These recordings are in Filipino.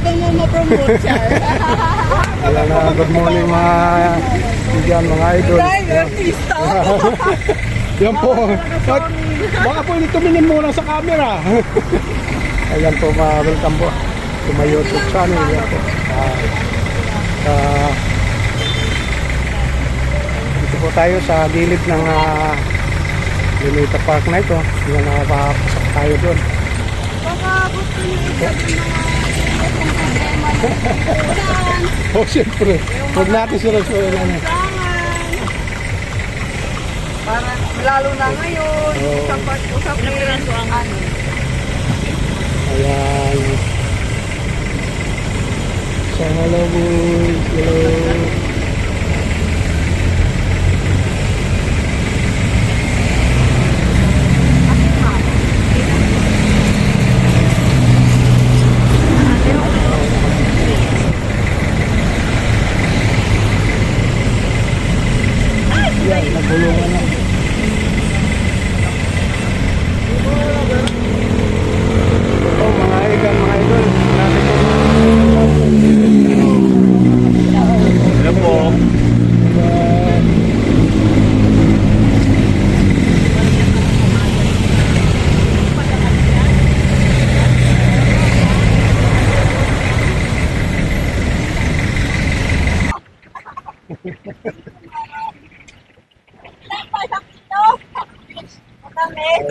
habang ma-promote siya. Ayan na, good morning mga bigyan, mga idol. Drive, artista. Yan po. Baka po tumingin muna sa camera. Ayan po, welcome po to my YouTube channel. Yan po. Dito po tayo sa gilid ng Luneta Park na ito. Yan, nakapasok tayo doon. Baka gusto niyo i-sabi mga problema. Oh, siyempre. Huwag natin sila Para lalo na ngayon, usapin ano. Ayan. So, hello boys. Hello. Yan, nagulungan na. Ito, mga ikan, mga idol. Natin po. Hello po.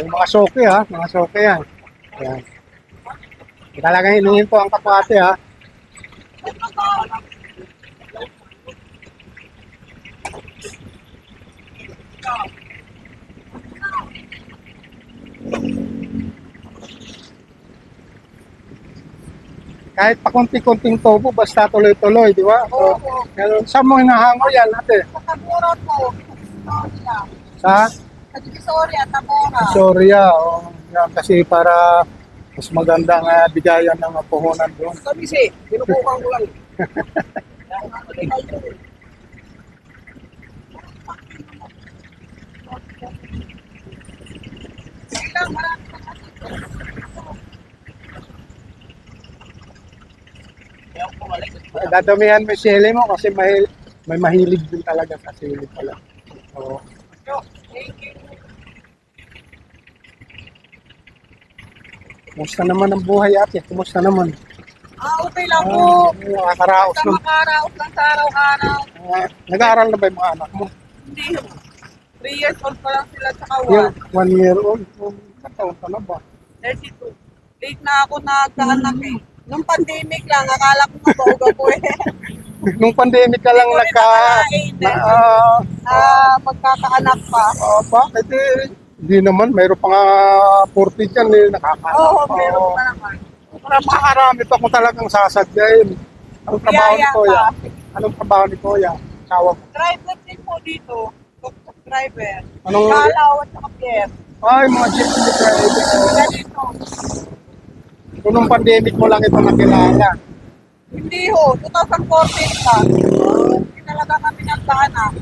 Mga soke ha, mga soke yan. Ayan. Talagang hinungin po ang kakwate ha. Kahit pa konti-konting tobo, basta tuloy-tuloy, di ba? So, saan mo hinahango yan, ate? Sa Tabora po. Sa? Sa Divisoria, Tabora. Soria, yan, kasi para mas magandang bigayan ng puhunan doon. Sabi si, pinukukan ko lang. Dadamihan mo yung sili mo kasi may mahilig din talaga sa sili pala. Oo. Kumusta naman ang buhay ate? Kumusta naman? Okay lang po. Nakakaraos Basta lang. makaraos lang sa araw-araw. Nag-aaral na ba yung mga anak mo? Hindi. 3 years old pa lang sila sa Yung kawan. 1 year old. Kataon ka na ba? 32. Late na ako nagkaanak eh. Nung pandemic lang, akala ko mabauga po eh. Nung pandemic ka lang Hindi ko rin nakalain magkakaanak pa. Bakit eh? Hindi naman, mayroon pa nga 40 dyan eh, nakakaanak. Oo, meron pa naman. Makakarami pa kung talagang sasadyain. Anong trabaho ni Biyaya Kuya? ka. Anong trabaho ni Kuya? Asawa mo? Driver din po dito. Tuk-tuk driver. Anong- Kalaw at saka Pierre. Ay, mga jeepney driver. Ganito. Kung nung pandemic mo lang ito nakilala. Hindi ho, 2014 pa. Hindi talaga kami nagkaanak.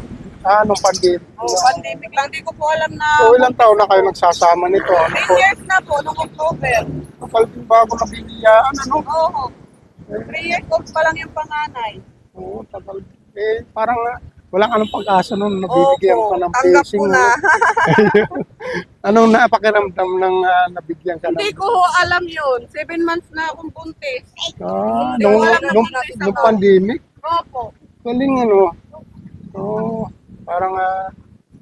Nung pandemic. Pandemic lang. Hindi ko po alam na So, ilang taon na kayo nagsasama nito? Ano 10 po? years na po, nung October. Kapal din bago nabibiyaan, ano? Oo. 3 years old pa lang yung panganay. Oo, tagal. Parang walang anong pag-asa nung nabibigyan ka ng tanggap pacing. ko na. Anong napakiramdam ng nabigyan ka ng... Hindi ko ho alam yun. 7 months na akong buntis. Hindi nung, ko alam na nung, buntis nung ako. pandemic, Opo. galing ano. Parang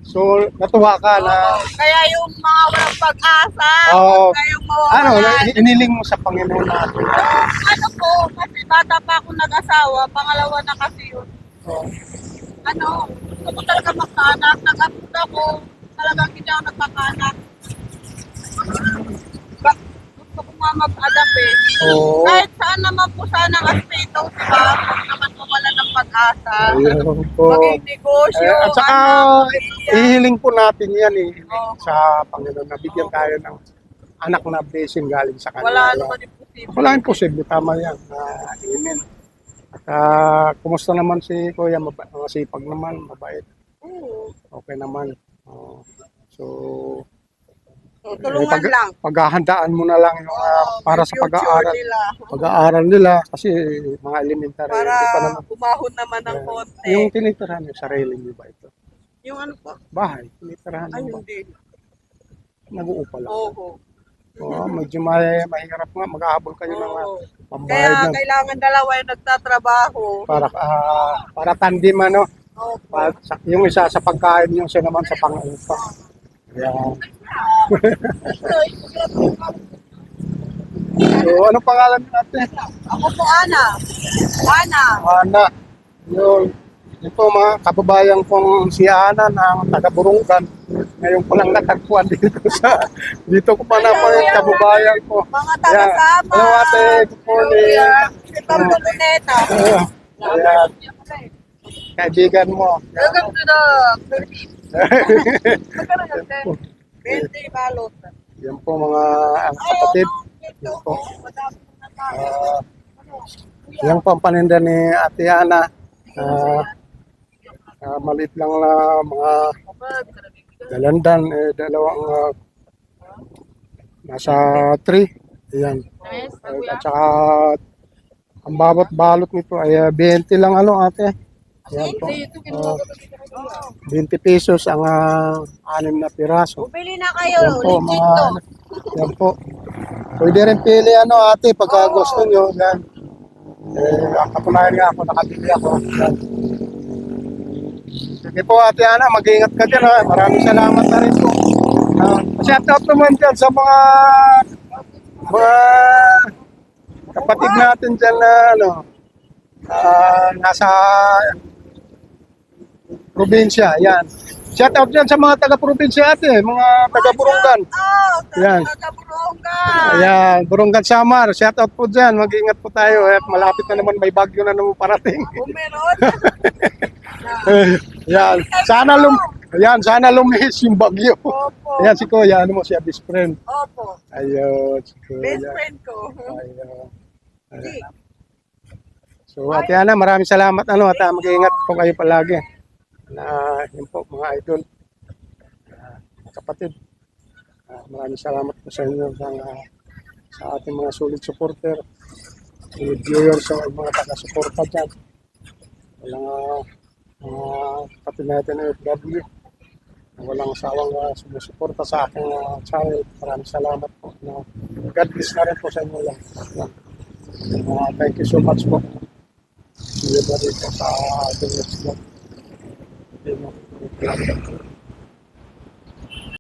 so natuwa ka na Kaya yung mga walang pag-asa, Oo. kayong mawawalan. iniling mo sa Panginoon natin. Ano po, kasi bata pa ako nag-asawa, pangalawa na kasi yun. Oo. Ano, gusto ko talaga magkaanak, nag-abot ako, talagang hindi ako nagkakaanak. Gusto ko nga mag-adapt eh. Oo. Kahit saan naman po sana aspeto, diba? Huwag naman mawala ng pag-asa. Ayun po. Maging negosyo, At saka, pamilya. ihiling po natin yan Oo. sa Panginoon. Nabigyan tayo ng anak na blessing galing sa Kanya. Wala naman imposible. Wala imposible. Tama yan. Amen. At kumusta naman si Kuya? Masipag naman, mabait. Oo. Okay naman. So, Tulungan lang. Paghahandaan mo na lang yung para sa Yung future pag-aaral. nila. Pag-aaral nila kasi mga elementary. Para Hindi pa naman. umahon naman ng konti. Yung tinitirahan yung sarili niyo ba ito? Yung ano po? Bahay, tinitirahan Ay, mo ba? hindi. Nag-uupa lang. Oo. Oo, medyo mahirap nga. Mag-ahabol kayo ng Oo. pambayad Kaya ng kailangan dalawa yung nagtatrabaho. para tandem ano. Opo. Yung isa sa pagkain, yung isa naman sa pang-upa. Yan. So, ano pangalan natin? Ako po, Ana. Ana. Ana. Ito mga kababayan kong si Ana ng taga Burungan. Ngayon ko lang natagpuan dito ko pa naman kababayan ko. Mga taga-sama. Hello ate, good morning. Si Pablo Luneta. Ayan. Kaibigan mo. Welcome to the Philippines. 20 balot. Yan po mga ang kapatid. Yan po. Yan po ang paninda ni Ate Ana. Maliit lang na mga dalandan. Dalawang nasa 3. Ayan. At saka ang bawat balot nito ay 20 lang ano ate. Ayan po. 20 pesos ang 6 na piraso. Bumili na kayo. Yan po, Legit mga, to. yan po. Pwede rin pili ano ate pagka gusto nyo. Yan. Katunayan nga ako, nakabili ako. Yan. Sige po ate Ana, mag-ingat ka dyan ha. Maraming salamat na rin po. Shout out naman dyan sa mga kapatid natin dyan na ano, nasa probinsya. Yan. Shout out dyan sa mga taga-probinsya ate, mga taga-Burungan. Yan. Taga-Burungan. Ayan, Burungan Samar. Shout out po dyan. Mag-ingat po tayo. At malapit na naman, may bagyo na naman parating. Meron. Yan. Sana lumihis yung bagyo. Opo. Ayan si Kuya, ano mo siya, best friend. Opo. Ayun, si Best Kuya. friend ko. Ayun. So, Ate Ana, maraming salamat. At mag-iingat po kayo palagi. Yun po, mga idol. Kapatid. Maraming salamat po sa inyo sa ating mga solid supporter. Solid viewers sa mga taga-suporta dyan. Walang kapatid natin ng FW. Walang asawang sumusuporta sa aking channel. Maraming salamat po. God bless na rin po sa inyo lang. Thank you so much po. See you na rin po sa ating next vlog.